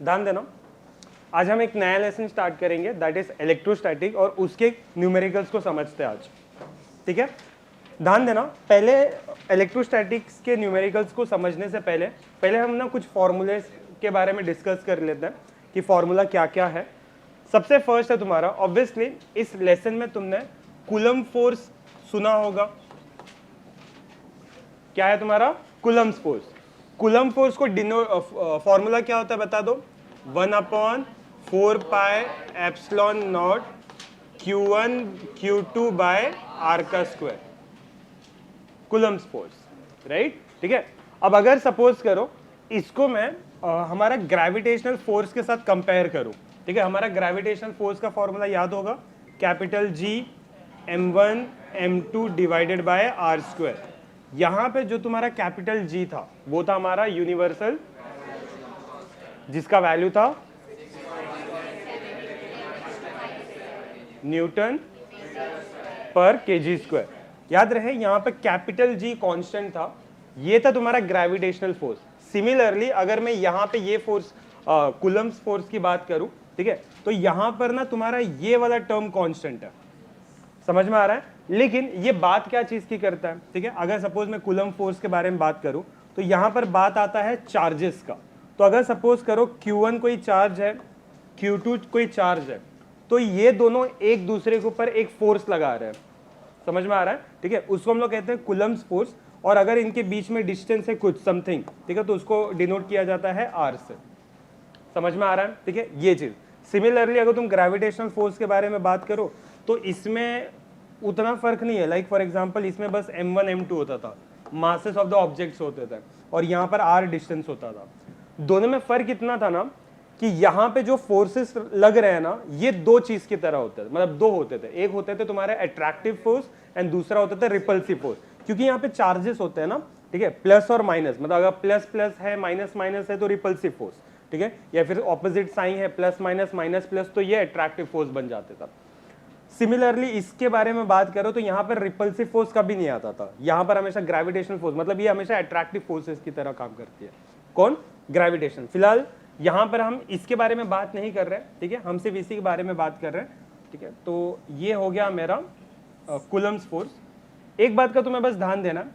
ध्यान देना, आज हम एक नया लेसन स्टार्ट करेंगे दैट इज इलेक्ट्रोस्टैटिक और उसके न्यूमेरिकल्स को समझते हैं आज, ठीक है। ध्यान देना, पहले इलेक्ट्रोस्टैटिक्स के न्यूमेरिकल्स को समझने से पहले हम ना कुछ फॉर्मूले के बारे में डिस्कस कर लेते हैं कि फॉर्मूला क्या क्या है। सबसे फर्स्ट है तुम्हारा, ऑब्वियसली इस लेसन में तुमने कूलम्ब फोर्स सुना होगा। क्या है तुम्हारा? Coulomb force. कूलम्ब फोर्स को फॉर्मूला क्या होता है बता दो? 1/4πε0 Q1 Q2 बाय R का स्क्वायर, कूलम्ब फोर्स, राइट, ठीक है। अब अगर सपोज करो इसको मैं हमारा ग्रेविटेशनल फोर्स के साथ कंपेयर करूं, ठीक है। हमारा ग्रेविटेशनल फोर्स का फॉर्मूला याद होगा, capital G m1 m2 divided by R square. यहां पे जो तुम्हारा कैपिटल G था वो था हमारा यूनिवर्सल, जिसका वैल्यू था न्यूटन पर केजी स्क्वायर। याद रहे यहां पे कैपिटल G कांस्टेंट था, ये था तुम्हारा ग्रेविटेशनल फोर्स। सिमिलरली अगर मैं यहां पे ये फोर्स कूलम्ब फोर्स की बात करूं, ठीक है, तो यहां पर ना तुम्हारा ये वाला टर्म कांस्टेंट है, समझ में आ रहा है। लेकिन ये बात क्या चीज की करता है, ठीक है। अगर सपोज मैं कूलम्ब फोर्स के बारे में बात करूं तो यहां पर बात आता है चार्जेस का। तो अगर सपोज करो Q1 कोई चार्ज है, Q2 कोई चार्ज है, तो ये दोनों एक दूसरे के ऊपर एक फोर्स लगा रहे हैं, समझ में आ रहा है, ठीक है। उसको हम लोग कहते हैं कूलम्ब फोर्स। और अगर इनके बीच में डिस्टेंस है कुछ समथिंग, ठीक है, तो उसको डिनोट किया जाता है R से, समझ में आ रहा है, ठीक है, ये चीज। सिमिलरली अगर तुम ग्रेविटेशनल फोर्स के बारे में बात करो तो इसमें उतना फर्क नहीं है। लाइक फॉर एग्जांपल इसमें बस m1 m2 होता था, मासेस ऑफ द ऑब्जेक्ट्स होते थे, और यहाँ पर r डिस्टेंस होता था। दोनों में फर्क इतना था ना कि यहाँ पे जो फोर्सेस लग रहे हैं ना, ये दो चीज की तरह होते थे, मतलब दो होते थे। एक होते थे तुम्हारे अट्रैक्टिव फोर्स एंड दूसरा होता था रिपल्सिव फोर्स। क्योंकि यहाँ पे चार्जेस होते हैं ना, ठीक है, प्लस और माइनस, मतलब अगर प्लस प्लस है माइनस माइनस है तो रिपल्सिव फोर्स, ठीक है, या फिर ऑपोजिट साइन है प्लस माइनस माइनस प्लस, तो ये अट्रैक्टिव फोर्स बन जाते था। सिमिलरली इसके बारे में बात करो तो यहाँ पर रिपल्सिव फोर्स कभी नहीं आता था, यहाँ पर हमेशा ग्रेविटेशनल फोर्स, मतलब ये हमेशा अट्रैक्टिव फोर्सेस की तरह काम करती है। कौन? ग्रेविटेशन। फिलहाल यहाँ पर हम इसके बारे में बात नहीं कर रहे हैं, ठीक है, हम सिर्फ इसी के बारे में बात कर रहे हैं, ठीक है। तो ये हो गया मेरा कूलम्ब फोर्स। एक बात का तुम्हें बस ध्यान देना,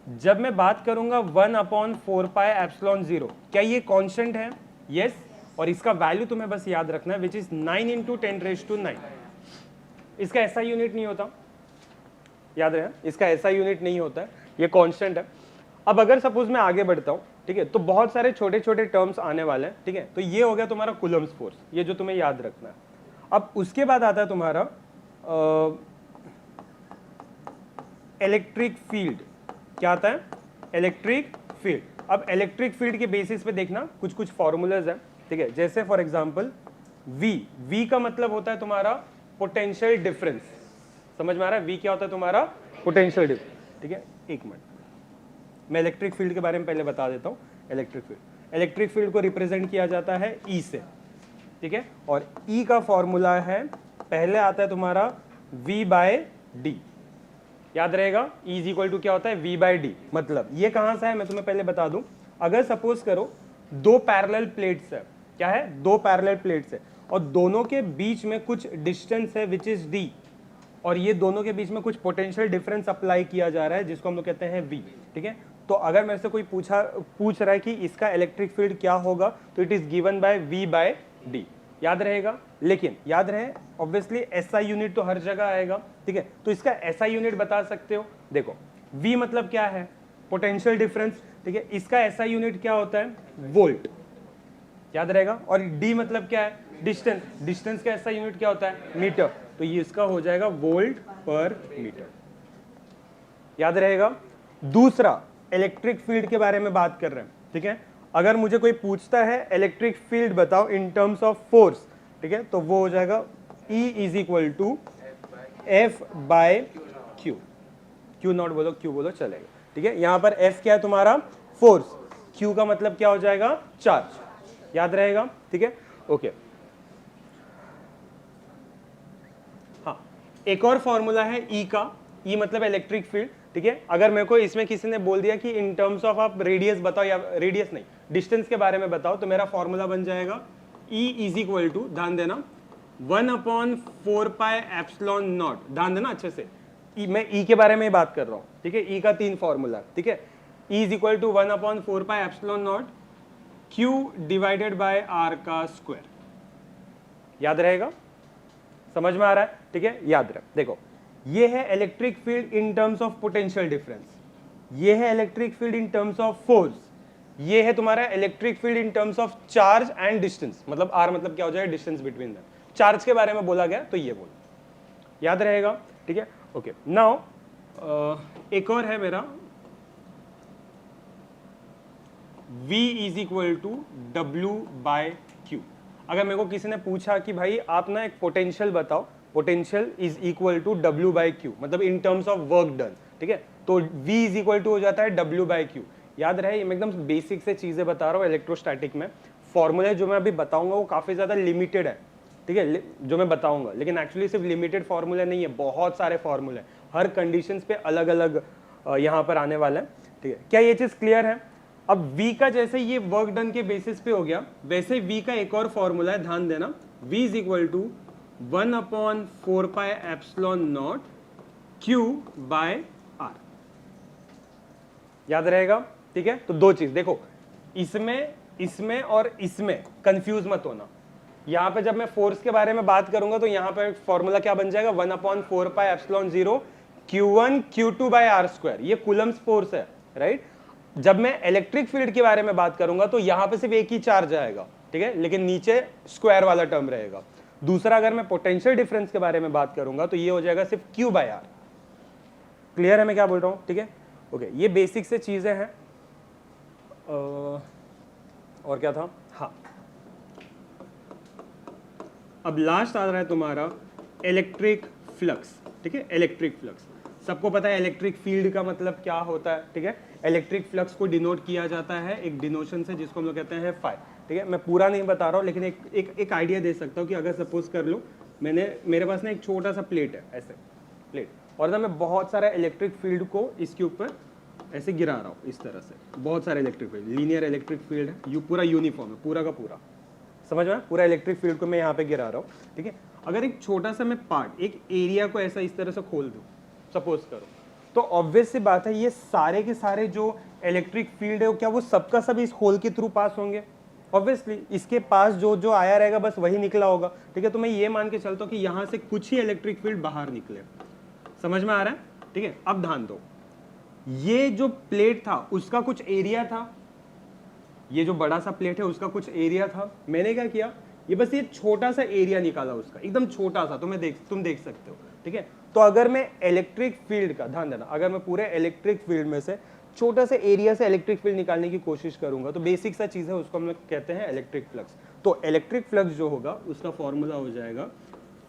जब मैं बात करूंगा 1/4πε0, क्या ये कांस्टेंट है? यस। और इसका वैल्यू तुम्हें बस याद रखना है, विच इज 9 × 10⁹ इसका ऐसा यूनिट नहीं होता, याद रहे, इसका ऐसा यूनिट नहीं होता है, ये कांस्टेंट है। अब अगर सपोज मैं आगे बढ़ता हूं, ठीक है, तो बहुत सारे छोटे छोटे टर्म्स आने वाले हैं, ठीक है। तो ये हो गया तुम्हारा कूलम्ब फोर्स, ये जो तुम्हें याद रखना है। अब उसके बाद आता है तुम्हारा इलेक्ट्रिक फील्ड। क्या आता है? Electric field. अब इलेक्ट्रिक फील्ड के बेसिस पे देखना कुछ कुछ फॉर्मूलाज है, ठीक है। जैसे फॉर एग्जांपल V का मतलब होता है तुम्हारा पोटेंशियल डिफरेंस, समझ में आ रहा है? V क्या होता है तुम्हारा? पोटेंशियल डिफरेंस, ठीक है। एक मिनट, मैं इलेक्ट्रिक फील्ड के बारे में पहले बता देता हूँ। इलेक्ट्रिक फील्ड को रिप्रेजेंट किया जाता है E से, ठीक है। और E का फॉर्मूला है, पहले आता है तुम्हारा V/d, याद रहेगा। E = क्या होता है? V/d। मतलब ये कहां से है मैं तुम्हें पहले बता दूं। अगर सपोज करो दो पैरेलल प्लेट्स है, क्या है? दो पैरेलल प्लेट्स है, और दोनों के बीच में कुछ डिस्टेंस है विच इज d, और ये दोनों के बीच में कुछ पोटेंशियल डिफरेंस अप्लाई किया जा रहा है जिसको हम लोग कहते हैं V, ठीक है। तो अगर मेरे से कोई पूछ रहा है कि इसका इलेक्ट्रिक फील्ड क्या होगा, तो it is given by V/d, याद रहेगा। लेकिन याद रहे ऑब्वियसली SI यूनिट तो हर जगह आएगा, ठीक है। तो इसका SI यूनिट बता सकते हो, देखो V मतलब क्या है? पोटेंशियल डिफरेंस, ठीक है। इसका SI यूनिट क्या होता है? वोल्ट, याद रहेगा। और D मतलब क्या है? डिस्टेंस। डिस्टेंस का SI यूनिट क्या होता है? मीटर। तो ये इसका हो जाएगा वोल्ट पर मीटर, याद रहेगा। दूसरा इलेक्ट्रिक फील्ड के बारे में बात कर रहे हैं, ठीक है। अगर मुझे कोई पूछता है इलेक्ट्रिक फील्ड बताओ इन टर्म्स ऑफ फोर्स, ठीक है, तो वो हो जाएगा E = F/Q। Q0 बोलो, Q बोलो, चलेगा, ठीक है। यहां पर F क्या है तुम्हारा? फोर्स। Q का मतलब क्या हो जाएगा? चार्ज, याद रहेगा, ठीक है, ओके। हाँ, एक और फॉर्मूला है E का। E मतलब इलेक्ट्रिक फील्ड, ठीक है। अगर मेरे को इसमें किसी ने बोल दिया कि इन टर्म्स ऑफ आप रेडियस बताओ, या रेडियस नहीं डिस्टेंस के बारे में बताओ, तो मेरा फॉर्मूला बन जाएगा E इज इक्वल टू, ध्यान देना, 1/4 पाई एप्सिलॉन नॉट, ध्यान देना अच्छे से, मैं E के बारे में बात कर रहा हूँ, ठीक है। E का 3 फॉर्मूला, ठीक है। E is equal to 1/4 pi epsilon not Q divided by R का स्क्वायर, याद रहेगा, समझ में आ रहा है, ठीक है। याद रख, देखो ये है electric field in terms of potential difference, ये है electric field in terms of force, ये है तुम्हारा electric field in terms of charge and distance, मतलब आर मतलब क्या हो जाएगा, डिस्टेंस बिटवीन देम। चार्ज के बारे में बोला गया तो ये बोल, याद रहेगा, ठीक है। ओके, नाउ एक और है मेरा, V is equal to W by Q। अगर मेरे को किसी ने पूछा कि भाई आप ना एक पोटेंशियल बताओ, potential is equal to W by Q, मतलब in terms of work done, ठीक है, तो V इज इक्वल टू हो जाता है W बाय Q। याद रहे, मैं एकदम बेसिक से चीजें बता रहा हूँ इलेक्ट्रोस्टैटिक में। फॉर्मूले जो मैं अभी बताऊंगा वो काफी ज्यादा लिमिटेड है, ठीक है, जो मैं बताऊंगा, लेकिन एक्चुअली सिर्फ लिमिटेड फॉर्मूले नहीं है, बहुत सारे फॉर्मूले हर कंडीशंस पे अलग अलग यहाँ पर आने वाला है, ठीक है। क्या ये चीज क्लियर है? अब V का जैसे ये वर्क डन के बेसिस पे हो गया, वैसे V का एक और फॉर्मूला है, ध्यान देना, V is equal to 1/4 pi epsilon not Q by R, याद रहेगा, ठीक है। तो दो चीज देखो, इसमें और इसमें कंफ्यूज मत होना। यहाँ पे जब मैं फोर्स के बारे में बात करूंगा तो यहाँ पे फॉर्मूला क्या बन जाएगा, 1/4 pi epsilon 0 Q1 Q2 by R square, ये कूलम्स फोर्स है, राइट। जब मैं इलेक्ट्रिक फील्ड के बारे में बात करूंगा तो यहाँ पे सिर्फ एक ही चार्ज आएगा, ठीक है, लेकिन नीचे स्क्वायर वाला टर्म रहेगा। दूसरा, अगर मैं पोटेंशियल डिफरेंस के बारे में बात करूंगा तो ये हो जाएगा सिर्फ Q बाय R। क्लियर है मैं क्या बोल रहा हूँ, ठीक है। ओके, ये बेसिक से चीजें हैं। और क्या था, हाँ, अब लास्ट आ रहा है तुम्हारा इलेक्ट्रिक फ्लक्स, ठीक है। इलेक्ट्रिक फ्लक्स सबको पता है, इलेक्ट्रिक फील्ड का मतलब क्या होता है, ठीक है। इलेक्ट्रिक फ्लक्स को डिनोट किया जाता है एक डिनोशन से जिसको हम लोग कहते हैं फाई, ठीक है। मैं पूरा नहीं बता रहा हूँ, लेकिन एक आइडिया दे सकता हूँ कि अगर सपोज कर लो मेरे पास ना एक छोटा सा प्लेट है, ऐसे प्लेट, और ना मैं बहुत सारा इलेक्ट्रिक फील्ड को इसके ऊपर ऐसे गिरा रहा हूँ इस तरह से, बहुत सारे electric field, linear electric field है, पूरा यूनिफॉर्म है, पूरा का पूरा, समझ में, पूरा इलेक्ट्रिक फील्ड को मैं यहाँ पे गिरा रहा हूँ, ठीक है। अगर एक छोटा सा मैं पार्ट, एक एरिया को ऐसा इस तरह से खोल दूँ, सपोज करो, तो ऑब्वियस सी बात है ये सारे के सारे जो इलेक्ट्रिक फील्ड है क्या वो सबका सब इस होल के थ्रू पास होंगे? ऑब्वियसली इसके पास जो जो आया रहेगा बस वही निकला होगा, ठीक है। तो मैं ये मान के चलता हूँ कि यहाँ से कुछ ही इलेक्ट्रिक फील्ड बाहर निकले, समझ में आ रहा है, ठीक है। अब ध्यान दो, ये जो प्लेट था उसका कुछ एरिया था, ये जो बड़ा सा प्लेट है उसका कुछ एरिया था, मैंने क्या किया, ये बस ये छोटा सा एरिया निकाला उसका, एकदम छोटा सा, तुम देख सकते हो, ठीक है। तो अगर मैं इलेक्ट्रिक फील्ड का, ध्यान देना, अगर मैं पूरे इलेक्ट्रिक फील्ड में से छोटा सा एरिया से इलेक्ट्रिक फील्ड निकालने की कोशिश करूंगा तो बेसिक सा चीज है, उसको हम लोग कहते हैं इलेक्ट्रिक फ्लक्स। तो इलेक्ट्रिक फ्लक्स जो होगा उसका फॉर्मूला हो जाएगा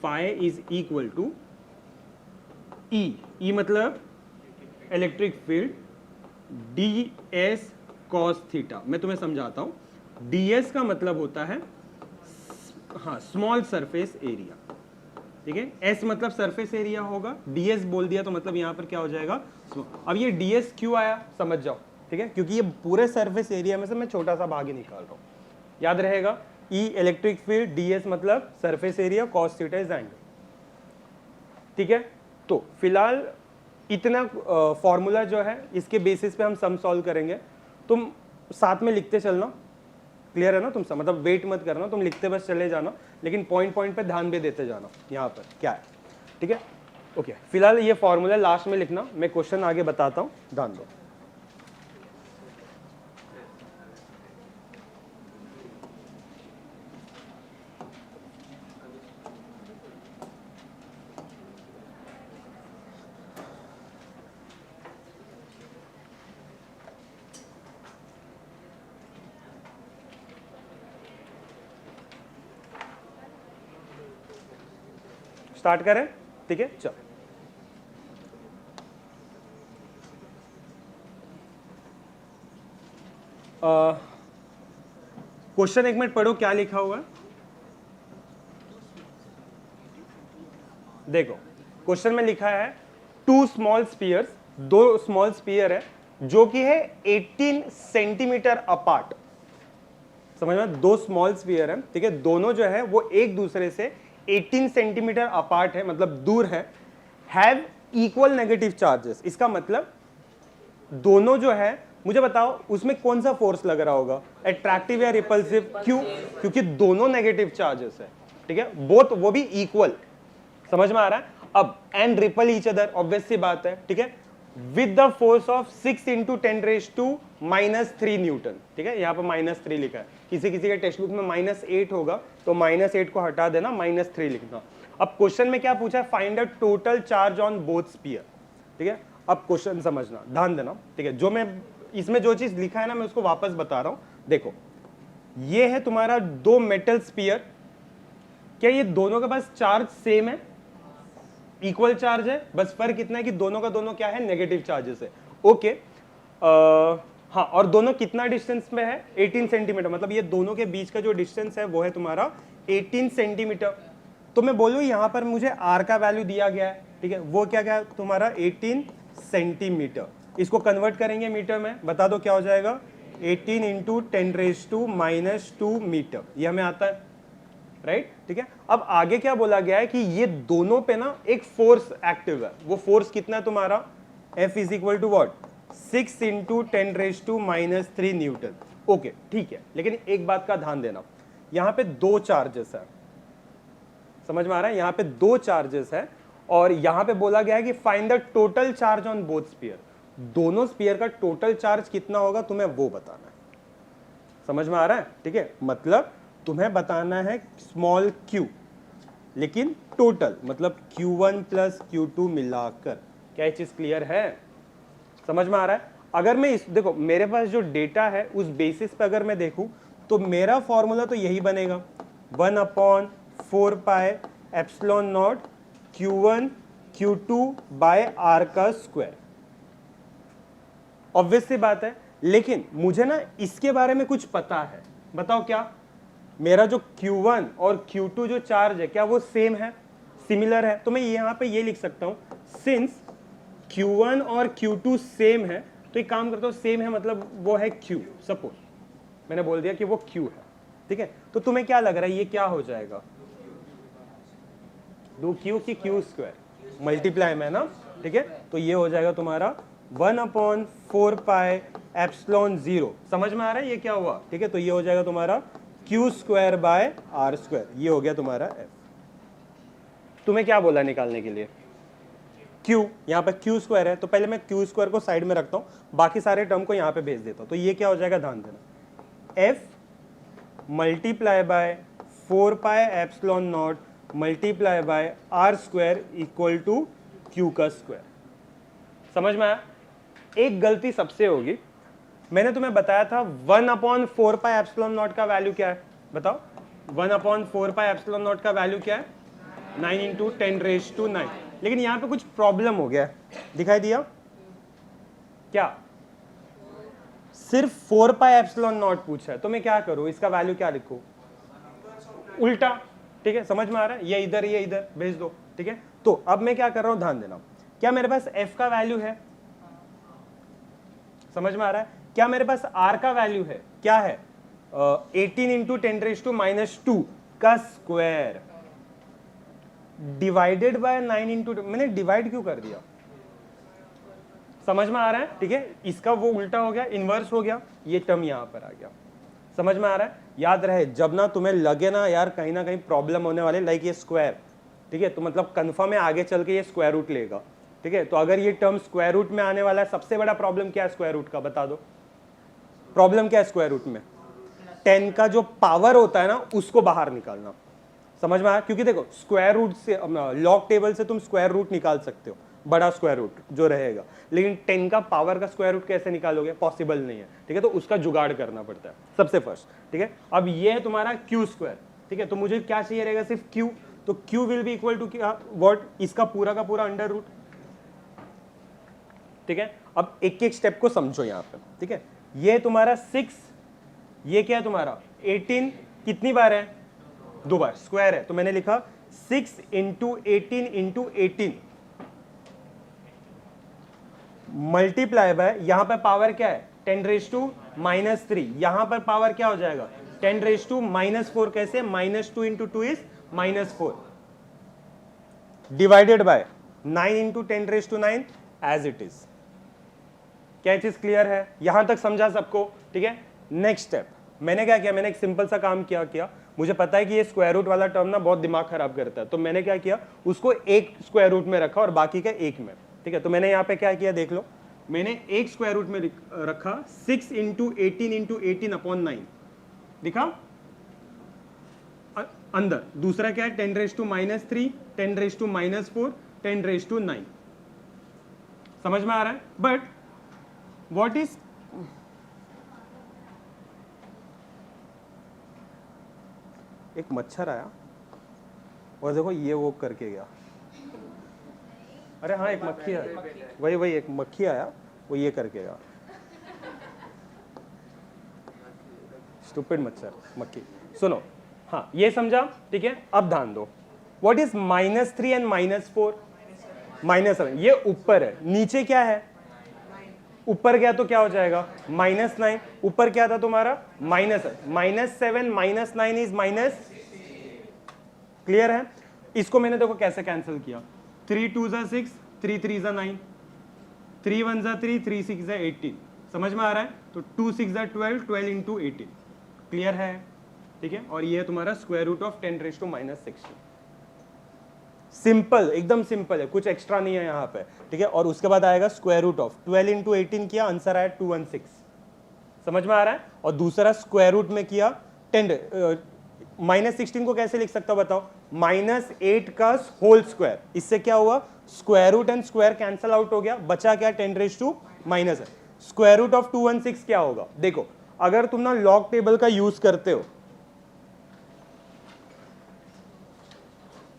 फाई इज इक्वल टू ई मतलब electric field, D S cos theta. मैं तुम्हें समझाता हूं, डी एस का मतलब होता है हाँ स्मॉल सरफेस एरिया, ठीक है। एस मतलब सरफेस एरिया होगा, डीएस बोल दिया तो मतलब यहाँ पर क्या हो जाएगा। अब ये डीएस क्यों आया समझ जाओ, ठीक है, क्योंकि ये पूरे सरफेस एरिया में से मैं छोटा सा भाग ही निकाल रहा हूँ, याद रहेगा। ई इलेक्ट्रिक फील्ड, डीएस मतलब surface area, cos theta is angle, ठीक है। तो फिलहाल इतना फॉर्मूला जो है इसके बेसिस पे हम सम सॉल्व करेंगे, तुम साथ में लिखते चलना, क्लियर है ना, तुम सब मतलब वेट मत करना, तुम लिखते बस चले जाना, लेकिन पॉइंट पॉइंट पे ध्यान भी देते जाना यहाँ पर क्या है, ठीक है। ओके, फिलहाल ये फॉर्मूला लास्ट में लिखना, मैं क्वेश्चन आगे बताता हूँ, ध्यान दो। स्टार्ट करें, ठीक है, चलो। क्वेश्चन एक मिनट पढ़ो क्या लिखा हुआ है, देखो क्वेश्चन में लिखा है टू स्मॉल स्फीयर्स दो स्मॉल स्पीयर है जो कि है 18 सेंटीमीटर अपार्ट। समझ में, दो स्मॉल स्फीयर है, ठीक है, दोनों जो है वो एक दूसरे से 18 सेंटीमीटर अपार्ट है, मतलब दूर है, हैव इक्वल नेगेटिव चार्जेस। इसका मतलब दोनों जो है, मुझे बताओ उसमें कौन सा फोर्स लग रहा होगा, अट्रैक्टिव या रिपल्सिव? क्यों? क्योंकि दोनों नेगेटिव चार्जेस है, ठीक है, बोथ, वो भी इक्वल। समझ में आ रहा है? अब and repel each other, obvious सी बात है, ठीक है, with the force of 6 into 10⁻³ newton, ठीक है, यहाँ पर -3 लिखा है, किसी किसी के टेक्स्ट बुक में -8 होगा, तो -8 को हटा देना, -3 लिखना। अब क्वेश्चन में क्या पूछा है? Find the total charge on both sphere, ठीक है। अब क्वेश्चन समझना, ध्यान देना, ठीक है, जो मैं इसमें जो चीज लिखा है ना, मैं उसको वापस बता रहा हूं। देखो, ये है तुम्हारा दो मेटल स्पीयर, क्या ये दोनों के पास चार्ज सेम है? इक्वल चार्ज है, बस फर्क इतना है कि दोनों का दोनों क्या है, नेगेटिव चार्जेस है। ओके, हाँ, और दोनों कितना डिस्टेंस में है? 18 सेंटीमीटर, मतलब ये दोनों के बीच का जो डिस्टेंस है वो है तुम्हारा 18 सेंटीमीटर। तो मैं बोलूँ यहाँ पर मुझे आर का वैल्यू दिया गया है, ठीक है, वो क्या क्या तुम्हारा 18 सेंटीमीटर। इसको कन्वर्ट करेंगे मीटर में, बता दो क्या हो जाएगा? 18 इंटू 10⁻² मीटर, ये हमें आता है, राइट, ठीक है। अब आगे क्या बोला गया है कि ये दोनों पे ना एक फोर्स एक्टिव है, वो फोर्स कितना है तुम्हारा? F is equal to what? 6 into 10⁻³ newton. Okay, ठीक है, लेकिन एक बात का ध्यान देना, यहाँ पे दो चार्जेस है, समझ में आ रहा है? यहाँ पे दो चार्जेस है, और यहाँ पे बोला गया है कि find the total charge on both sphere. दोनों स्पीयर का टोटल चार्ज कितना होगा तुम्हें वो बताना है। समझ में आ रहा है? ठीक है, मतलब तुम्हें बताना है स्मॉल q, लेकिन टोटल मतलब q1 प्लस q2 मिलाकर। क्या ये चीज क्लियर है? समझ में आ रहा है? अगर मैं देखो, मेरे पास जो डेटा है उस बेसिस पे अगर मैं देखूं तो मेरा फॉर्मूला तो यही बनेगा, 1/4πε0 q1 q2 बाय r का स्क्वायर। ऑब्वियस सी बात है, लेकिन मुझे ना इसके बारे में कुछ पता है। बताओ क्या? मेरा जो Q1 और Q2 जो चार्ज है, क्या वो सेम है, सिमिलर है? तो मैं यहाँ पे ये लिख सकता हूँ, सिंस Q1 और Q2 सेम है, तो एक काम करता हूँ, सेम है मतलब वो है Q। सपोज मैंने बोल दिया कि वो Q है, ठीक है, तो तुम्हें क्या लग रहा है ये क्या हो जाएगा? 2Q की Q स्क्वायर मल्टीप्लाई में ना, ठीक है, तो ये हो जाएगा तुम्हारा 1/4πε0। समझ में आ रहा है ये क्या हुआ? ठीक है, तो ये हो जाएगा तुम्हारा Q square by R square, ये हो गया तुम्हारा F। तुम्हें क्या बोला निकालने के लिए? Q, यहाँ पे Q स्क्वायर है, तो पहले मैं Q स्क्वायर को साइड में रखता हूँ, बाकी सारे टर्म को यहाँ पे भेज देता हूँ। तो ये क्या हो जाएगा, ध्यान देना, F multiply by 4πε0 multiply by R square equal to Q का स्क्वायर। समझ में आया? एक गलती सबसे होगी, मैंने तुम्हें बताया था 1/4πε0 का वैल्यू क्या है? बताओ, 1/4πε0 का वैल्यू क्या है? 9 इंटू 10⁻⁹। लेकिन यहां पे कुछ प्रॉब्लम हो गया है, दिखाई दिया क्या? सिर्फ 4πε0 पूछा है, तो मैं क्या करूं, इसका वैल्यू क्या लिखूं? उल्टा, ठीक है, समझ में आ रहा है? ये इधर भेज दो, ठीक है। तो अब मैं क्या कर रहा हूं, ध्यान देना, क्या मेरे पास f का वैल्यू है? समझ में आ रहा है? क्या मेरे पास r का वैल्यू है? क्या है? 18 इंटू 10⁻² का स्क्वायर डिवाइडेड बाय 9 इंटू, मैंने डिवाइड क्यों कर दिया? समझ में आ रहा है? ठीक है, इसका वो उल्टा हो गया, इनवर्स हो गया, ये टर्म यहां पर आ गया। समझ में आ रहा है? याद रहे, जब ना तुम्हें लगे ना यार कहीं ना कहीं प्रॉब्लम होने वाले, लाइक ये स्क्वायर, ठीक है, तो मतलब कन्फर्म है आगे चल के ये स्क्वायर रूट लेगा, ठीक है। तो अगर ये टर्म स्क्वायर रूट में आने वाला है, सबसे बड़ा प्रॉब्लम क्या है स्क्वायर रूट का? बता दो, प्रॉब्लम क्या है स्क्वायर रूट में? 10 का जो पावर होता है ना, उसको बाहर निकालना। समझ में आया? क्योंकि देखो, स्क्वायर रूट से, लॉग टेबल से तुम स्क्वायर रूट निकाल सकते हो, बड़ा स्क्वायर रूट जो रहेगा, लेकिन 10 का पावर का स्क्वायर रूट कैसे निकालोगे? पॉसिबल नहीं है, ठीक है, तो उसका जुगाड़ करना पड़ता है सबसे फर्स्ट, ठीक है। अब ये है तुम्हारा Q स्क्वायर, ठीक है, तो मुझे क्या चाहिए रहेगा? सिर्फ Q, तो Q will be equal to what? इसका पूरा का पूरा अंडर रूट, ठीक है। अब एक एक स्टेप को समझो यहाँ पे, ठीक है। ये तुम्हारा 6, ये क्या है तुम्हारा 18, कितनी बार है? 2 बार, स्क्वायर है, तो मैंने लिखा 6 इंटू 18 इंटू 18, मल्टीप्लाई बाय, यहां पर पावर क्या है 10⁻⁻3, यहां पर पावर क्या हो जाएगा 10⁻⁻4, कैसे -2 into 2 is -4 divided by 9 into 10⁻9 as it is. क्या चीज क्लियर है? यहां तक समझा सबको? ठीक है, नेक्स्ट स्टेप मैंने क्या किया, मैंने एक सिंपल सा काम किया, मुझे पता है कि ये स्क्वायर रूट वाला टर्म ना बहुत दिमाग खराब करता है, तो मैंने क्या किया, उसको एक स्क्वायर रूट में रखा और बाकी का एक में। ठीक है, तो मैंने यहाँ पे क्या किया देख लो, मैंने एक स्क्वायर रूट में रखा 6 इंटू 18 अपॉन 9 लिखा अंदर, दूसरा क्या है 10⁻3, 10⁻4, 10⁻9। समझ में आ रहा है? बट व्हाट इज, एक मच्छर आया और देखो ये वो करके गया, अरे हाँ एक मक्खी है, वही एक मक्खी आया, वो ये करके गया, स्टूपिड मच्छर मक्खी। सुनो, हाँ ये समझा? ठीक है, अब ध्यान दो, व्हाट इज -3 एंड -4? -7, ये ऊपर है, नीचे क्या है, ऊपर गया तो क्या हो जाएगा -9, ऊपर क्या था तुम्हारा -7 -9 इज माइनस, क्लियर है? इसको मैंने देखो कैसे कैंसिल किया, 3 2 ज़ा 6, 3 3 ज़ा 9, 3 1 ज़ा 3, 3 6 ज़ा 18। समझ में आ रहा है? तो 2 6 ज़ा 12, 12 इंटू 18, क्लियर है? ठीक है, और ये है तुम्हारा स्क्वायर रूट ऑफ 10⁻⁻16। सिंपल, एकदम सिंपल है, कुछ एक्स्ट्रा नहीं है यहाँ पे। ठीक है, और उसके बाद आएगा स्क्वायर रूट ऑफ 12 इंटू 18 किया, आंसर आया 216। समझ में आ रहा है? और दूसरा स्क्वायर रूट में किया 10, -16 को कैसे लिख सकता हूं बताओ, -8 का होल स्क्वायर, इससे क्या हुआ square root and square cancel out हो गया, बचा क्या 10⁻⁻। स्क्वायर रूट ऑफ 216 क्या होगा, देखो अगर तुम ना लॉग टेबल का यूज करते हो,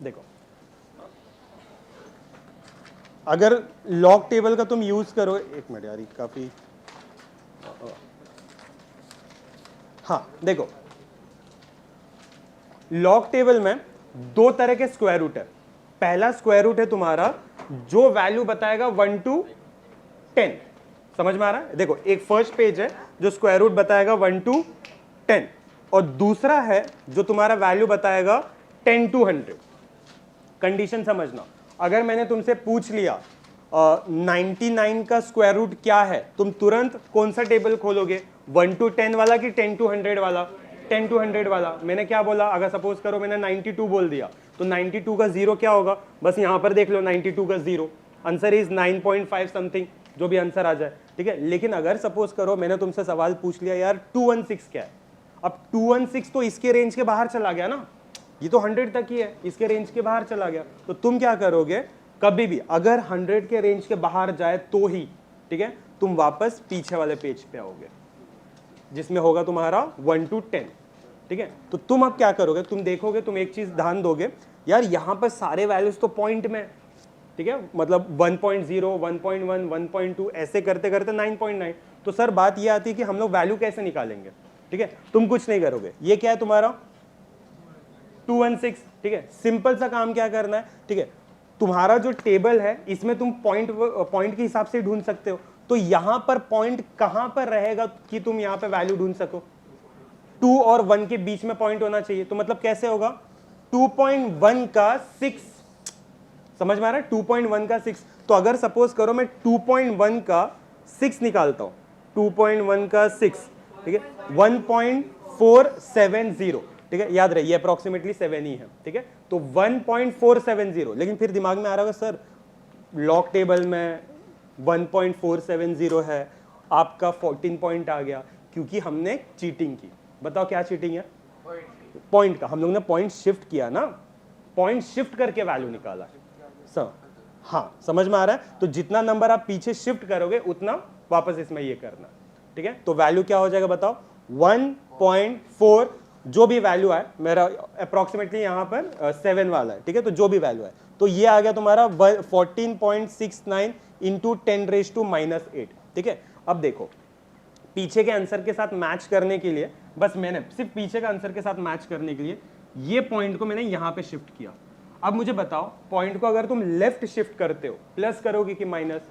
देखो अगर लॉग टेबल का तुम यूज करो, एक मिनट यार काफी, हाँ देखो लॉग टेबल में दो तरह के स्क्वायर रूट है। पहला स्क्वायर रूट है तुम्हारा जो वैल्यू बताएगा 1 to 10। समझ में आ रहा है? देखो एक फर्स्ट पेज है जो स्क्वायर रूट बताएगा 1 to 10, और दूसरा है जो तुम्हारा वैल्यू बताएगा 10 to 100। कंडीशन समझना, अगर मैंने तुमसे पूछ लिया 99 का स्क्वायर रूट क्या है, तुम तुरंत कौन सा टेबल खोलोगे, 1 to 10 वाला कि 10 to 100 वाला? 10 to 100 वाला। मैंने क्या बोला, अगर सपोज करो मैंने 92 बोल दिया तो 92 का जीरो क्या होगा, बस यहां पर देख लो 92 का जीरो, आंसर इज 9.5 समथिंग, जो भी आंसर आ जाए। ठीक है, लेकिन अगर सपोज करो मैंने तुमसे सवाल पूछ लिया यार 216 क्या है, अब 216 तो इसके रेंज के बाहर चला गया ना, ये तो 100 तक ही है, इसके रेंज के बाहर चला गया, तो तुम क्या करोगे, कभी भी अगर 100 के रेंज के बाहर जाए तो ही, ठीक है, तुम वापस पीछे वाले पेज पे आओगे जिसमें होगा तुम्हारा 1 to 10। ठीक है, तो तुम अब क्या करोगे, तुम देखोगे, तुम एक चीज ध्यान दोगे, यार यहां पर सारे वैल्यूज तो पॉइंट में, ठीक है, मतलब 1.0 1.1 1.2 ऐसे करते करते 9.9। तो सर बात ये आती है कि हम लोग वैल्यू कैसे निकालेंगे। ठीक है, तुम कुछ नहीं करोगे, ये क्या है तुम्हारा 216। ठीक है, सिंपल सा काम क्या करना है, ठीक है, तुम्हारा जो टेबल है इसमें तुम पॉइंट के हिसाब से ढूंढ सकते हो, तो यहां पर पॉइंट कहां पर रहेगा कि तुम यहां पे वैल्यू ढूंढ सको, 2 और 1 के बीच में पॉइंट होना चाहिए। तो मतलब कैसे होगा, 2.1 का 6, समझ में आ रहा है, 2.1 का 6। तो अगर सपोज करो मैं 2.1 का 6 निकालता हूं, 2.1 का 6, ठीक है, 1.470, ठीक है, याद रहे ये अप्रोक्सीमेटली 7 ही है। ठीक है, तो 1.470, लेकिन फिर दिमाग में आ रहा होगा सर लॉग टेबल में 1.470 है, आपका 14 पॉइंट आ गया, क्योंकि हमने चीटिंग की। बताओ क्या चीटिंग है, पॉइंट का, हम लोग ने पॉइंट शिफ्ट किया ना, पॉइंट शिफ्ट करके वैल्यू निकाला। हाँ समझ में आ रहा है, तो जितना नंबर आप पीछे शिफ्ट करोगे उतना वापस इसमें ये करना। ठीक है, तो वैल्यू क्या हो जाएगा बताओ, 1.4, जो भी वैल्यू है, मेरा अप्रोक्सीमेटली यहां पर 7 वाला है। ठीक है, तो जो भी वैल्यू है, तो ये आ गया तुम्हारा 14.69 इंटू 10⁻⁻8। ठीक है, अब देखो पीछे के आंसर के साथ मैच करने के लिए, बस मैंने सिर्फ पीछे का आंसर के साथ मैच करने के लिए ये पॉइंट को मैंने यहां पे शिफ्ट किया। अब मुझे बताओ पॉइंट को अगर तुम लेफ्ट शिफ्ट करते हो, प्लस करोगे कि माइनस,